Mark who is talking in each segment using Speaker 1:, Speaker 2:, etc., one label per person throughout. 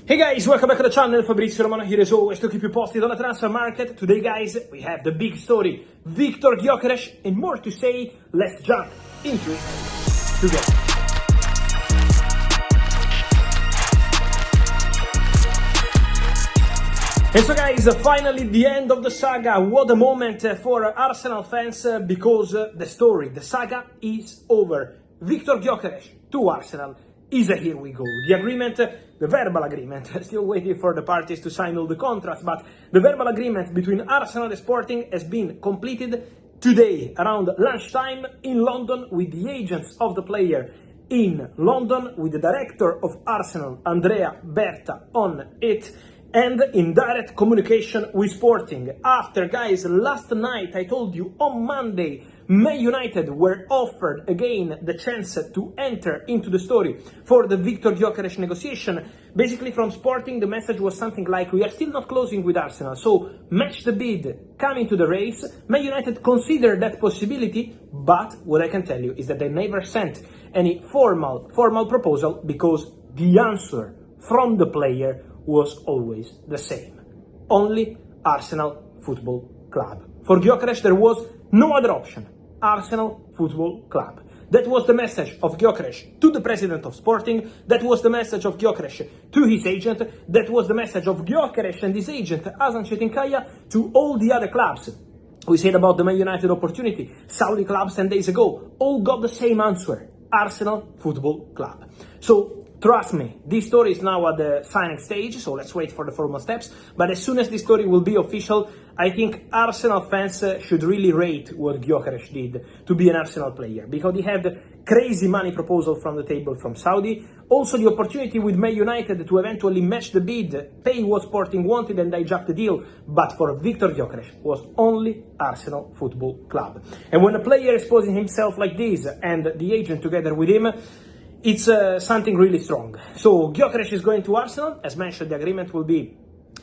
Speaker 1: Hey guys, welcome back to the channel. Fabrizio Romano here as always to keep you posted on the transfer market. Today guys, we have the big story, Victor Gyokeres, and more to say. Let's jump into it together. And so guys, finally the end of the saga. What a moment for Arsenal fans because the story, the saga is over. Victor Gyokeres to Arsenal is a here we go. The agreement, the verbal agreement, still waiting for the parties to sign all the contracts, but the verbal agreement between Arsenal and Sporting has been completed today around lunchtime in London with the agents of the player in London, with the director of Arsenal, Andrea Berta, on it, and in direct communication with Sporting. After, guys, last night, I told you on Monday, Man United were offered again the chance to enter into the story for the Victor Gyokeres negotiation. Basically, from Sporting, the message was something like, we are still not closing with Arsenal, so match the bid, come into the race. Man United considered that possibility, but what I can tell you is that they never sent any formal proposal because the answer from the player was always the same. Only Arsenal Football Club. For Gyokeres, there was no other option. Arsenal Football Club. That was the message of Gyokeres to the president of Sporting. That was the message of Gyokeres to his agent. That was the message of Gyokeres and his agent, Hasan Çetinkaya, to all the other clubs. We said about the Man United opportunity. Saudi clubs 10 days ago all got the same answer. Arsenal Football Club. So, trust me, this story is now at the signing stage, so let's wait for the formal steps. But as soon as this story will be official, I think Arsenal fans should really rate what Gyokeres did to be an Arsenal player, because he had crazy money proposal from the table from Saudi. Also the opportunity with Man United to eventually match the bid, pay what Sporting wanted and hijack the deal. But for Victor Gyokeres was only Arsenal Football Club. And when a player is exposing himself like this and the agent together with him, it's something really strong. So Gyokeres is going to Arsenal. As mentioned, the agreement will be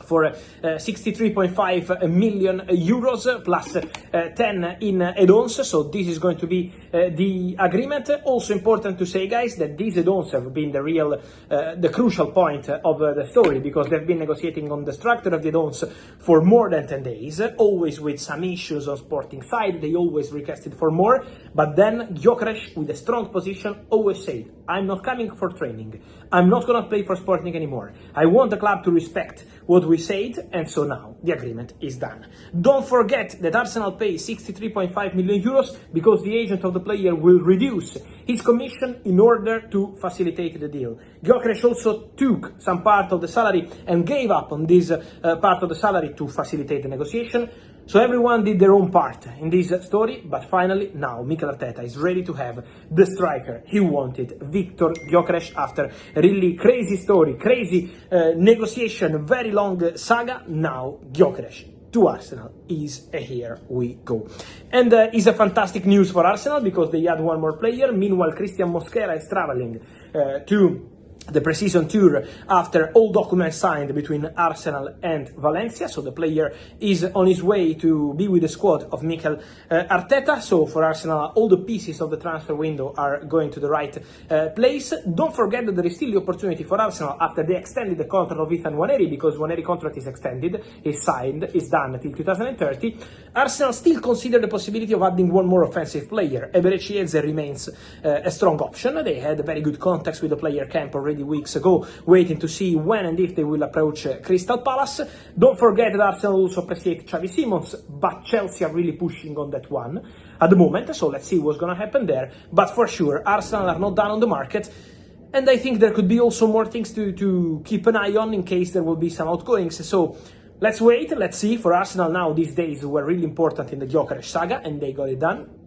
Speaker 1: for 63.5 million euros plus 10 in add-ons. So this is going to be the agreement. Also important to say, guys, that these add-ons have been the crucial point of the story, because they've been negotiating on the structure of the add-ons for more than 10 days, always with some issues on Sporting side. They always requested for more, but then Gyokeres, with a strong position, always said, I'm not coming for training. I'm not going to play for Sporting anymore. I want the club to respect what we said, and so now the agreement is done. Don't forget that Arsenal pays 63.5 million euros because the agent of the player will reduce his commission in order to facilitate the deal. Gyokeres also took some part of the salary and gave up on this part of the salary to facilitate the negotiation. So everyone did their own part in this story, but finally now Mikel Arteta is ready to have the striker he wanted, Victor Gyokeres, after a really crazy story, crazy negotiation, very long saga. Now Gyokeres to Arsenal is a here we go. And is a fantastic news for Arsenal because they add one more player. Meanwhile, Christian Mosca is traveling to the pre-season tour after all documents signed between Arsenal and Valencia. So the player is on his way to be with the squad of Mikel Arteta. So for Arsenal, all the pieces of the transfer window are going to the right place. Don't forget that there is still the opportunity for Arsenal after they extended the contract of Ethan Nwaneri, because Nwaneri contract is extended, is signed, is done until 2030. Arsenal still consider the possibility of adding one more offensive player. Eberechi Eze remains a strong option. They had very good contacts with the player camp already weeks ago, waiting to see when and if they will approach Crystal Palace. Don't forget that Arsenal also appreciate Xavi Simons, but Chelsea are really pushing on that one at the moment, so let's see what's going to happen there. But for sure, Arsenal are not done on the market, and I think there could be also more things to keep an eye on in case there will be some outgoings. So let's wait, let's see. For Arsenal now, these days were really important in the Gyokeres saga, and they got it done.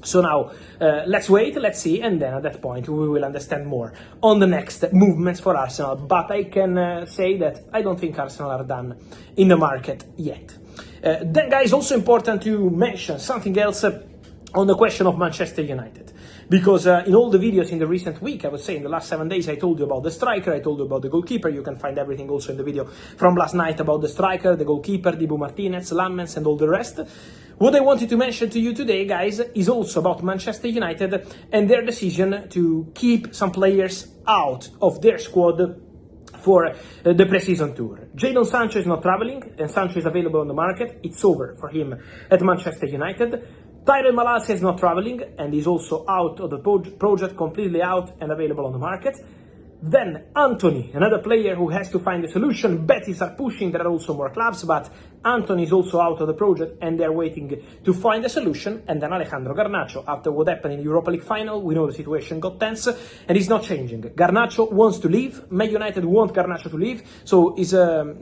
Speaker 1: So now, let's wait, let's see, and then at that point we will understand more on the next movements for Arsenal. But I can say that I don't think Arsenal are done in the market yet. Then, guys, also important to mention something else on the question of Manchester United. Because in all the videos in the recent week, I would say in the last 7 days, I told you about the striker, I told you about the goalkeeper. You can find everything also in the video from last night about the striker, the goalkeeper, Dibu Martinez, Lammens, and all the rest. What I wanted to mention to you today, guys, is also about Manchester United and their decision to keep some players out of their squad for the pre-season tour. Jadon Sancho is not traveling, and Sancho is available on the market. It's over for him at Manchester United. Tyrell Malacia is not traveling, and is also out of the project, completely out and available on the market. Then Anthony, another player who has to find a solution. Betis are pushing, there are also more clubs, but Anthony is also out of the project and they're waiting to find a solution. And then Alejandro Garnacho, after what happened in the Europa League final, we know the situation got tense and it's not changing. Garnacho wants to leave, Man United want Garnacho to leave, so it's a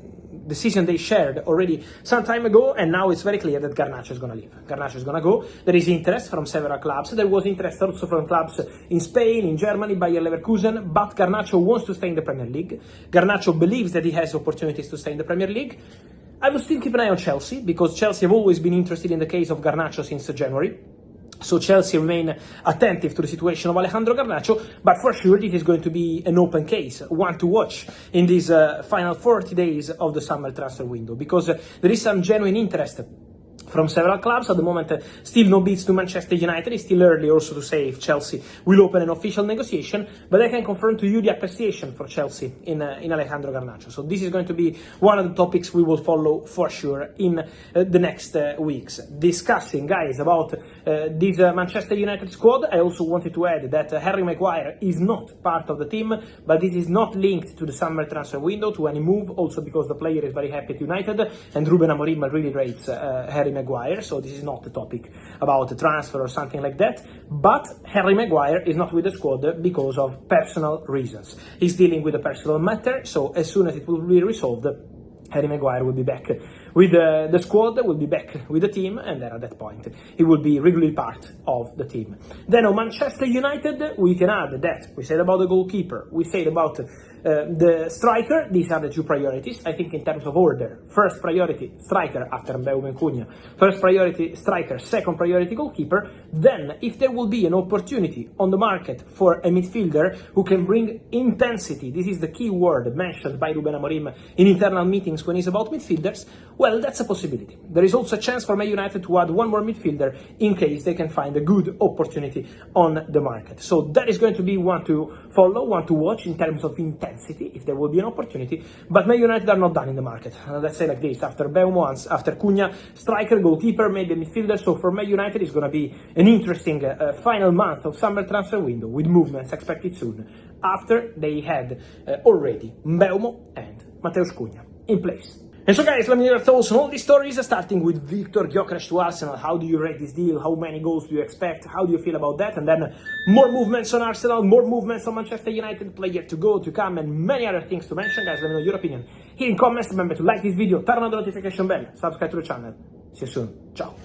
Speaker 1: decision they shared already some time ago, and now it's very clear that Garnacho is going to leave. Garnacho is going to go. There is interest from several clubs. There was interest also from clubs in Spain, in Germany, Bayer Leverkusen, but Garnacho wants to stay in the Premier League. Garnacho believes that he has opportunities to stay in the Premier League. I will still keep an eye on Chelsea, because Chelsea have always been interested in the case of Garnacho since January. So Chelsea remain attentive to the situation of Alejandro Garnacho, but for sure this is going to be an open case, one to watch in these final 40 days of the summer transfer window, because there is some genuine interest from several clubs. At the moment, still no bids to Manchester United. It's still early also to say if Chelsea will open an official negotiation, but I can confirm to you the appreciation for Chelsea in Alejandro Garnacho. So this is going to be one of the topics we will follow for sure in the next weeks. Discussing, guys, about this Manchester United squad, I also wanted to add that Harry Maguire is not part of the team, but this is not linked to the summer transfer window, to any move, also because the player is very happy at United, and Ruben Amorim really rates Harry Maguire, so this is not the topic about the transfer or something like that. But Harry Maguire is not with the squad because of personal reasons. He's dealing with a personal matter, so as soon as it will be resolved, Harry Maguire will be back with the squad, will be back with the team, and then at that point he will be regularly part of the team. Then on Manchester United, we can add that we said about the goalkeeper, we said about the striker. These are the two priorities, I think, in terms of order. First priority, striker after Mbeumo and Cunha. First priority, striker. Second priority, goalkeeper. Then, if there will be an opportunity on the market for a midfielder who can bring intensity, this is the key word mentioned by Ruben Amorim in internal meetings when it's about midfielders, well, that's a possibility. There is also a chance for Man United to add one more midfielder in case they can find a good opportunity on the market. So that is going to be one to follow, one to watch in terms of intensity, if there will be an opportunity. But Man United are not done in the market. Let's say like this, after Mbeumo, after Cunha, striker, goalkeeper, maybe midfielder. So for Man United, it's going to be an interesting final month of summer transfer window with movements expected soon, after they had already Mbeumo and Mateus Cunha in place. And so, guys, let me hear your thoughts on all these stories, starting with Victor Gyokeres to Arsenal. How do you rate this deal? How many goals do you expect? How do you feel about that? And then more movements on Arsenal, more movements on Manchester United, player to go, to come, and many other things to mention. Guys, let me know your opinion here in comments. Remember to like this video, turn on the notification bell, subscribe to the channel. See you soon. Ciao.